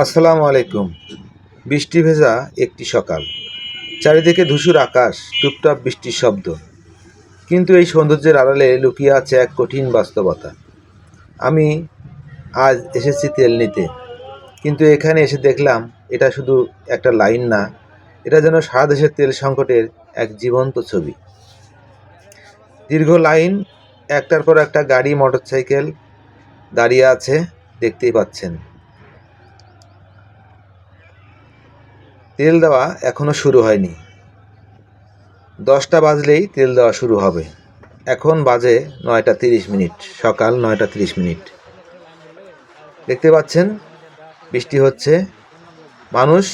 আসসালামু আলাইকুম। বৃষ্টি ভেজা একটি সকাল, চারিদিকে ধূসর আকাশ, টুপটাপ বৃষ্টির শব্দ। কিন্তু এই সৌন্দর্যের আড়ালে লুকিয়ে আছে এক কঠিন বাস্তবতা। আমি আজ এসেছি তেল নিতে, কিন্তু এখানে এসে দেখলাম এটা শুধু একটা লাইন না, এটা যেন সারা দেশের তেল সংকটের এক জীবন্ত ছবি। দীর্ঘ লাইন, একটার পর একটা গাড়ি, মোটরসাইকেল দাঁড়িয়ে আছে, দেখতেই পাচ্ছেন। তেল দেওয়া এখনো শুরু হয়নি। 10টা বাজলেই তেল দেওয়া শুরু হবে। এখন বাজে 9টা 30 মিনিট, সকাল 9টা 30 মিনিট। দেখতে পাচ্ছেন বৃষ্টি হচ্ছে, মানুষ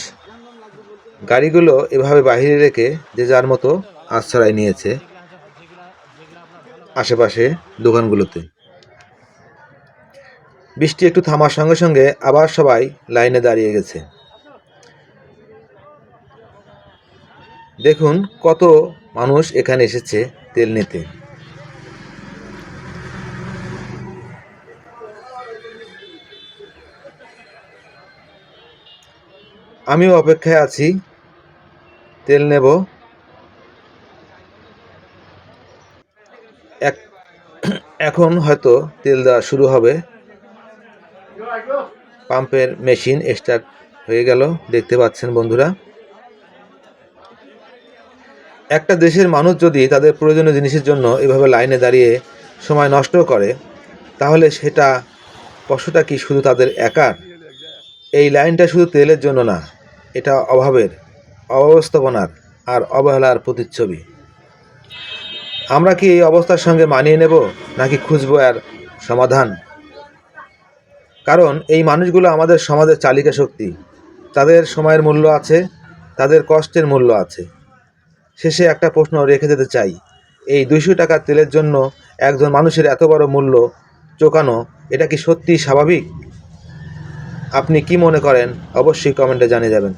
গাড়িগুলো এভাবে বাহিরে রেখে যে যার মতো আশ্রয় নিয়েছে আশেপাশে দোকানগুলোতে। বৃষ্টি একটু থামার সঙ্গে সঙ্গে আবার সবাই লাইনে দাঁড়িয়ে গেছে। দেখুন কত মানুষ এখানে এসেছে তেল নিতে। আমিও অপেক্ষায় আছি, তেল নেব। এখন হয়তো তেল দেওয়া শুরু হবে। পাম্পের মেশিন স্টার্ট হয়ে গেল, দেখতে পাচ্ছেন বন্ধুরা। একটা দেশের মানুষ যদি তাদের প্রয়োজনীয় জিনিসের জন্য এভাবে লাইনে দাঁড়িয়ে সময় নষ্ট করে, তাহলে সেটা কষ্টটা কি শুধু তাদের একার? এই লাইনটা শুধু তেলের জন্য না, এটা অভাবের, অব্যবস্থাপনার আর অবহেলার প্রতিচ্ছবি। আমরা কি এই অবস্থার সঙ্গে মানিয়ে নেব, নাকি খুঁজবো আর সমাধান? কারণ এই মানুষগুলো আমাদের সমাজের চালিকা শক্তি। তাদের সময়ের মূল্য আছে, তাদের কষ্টের মূল্য আছে। শেষে একটা প্রশ্ন রেখে যেতে চাই, এই 200 টাকার তেলের জন্য একজন মানুষের এত বড় মূল্য চোকানো, এটা কি সত্যিই স্বাভাবিক? আপনি কি মনে করেন অবশ্যই কমেন্টে জানিয়ে যাবেন।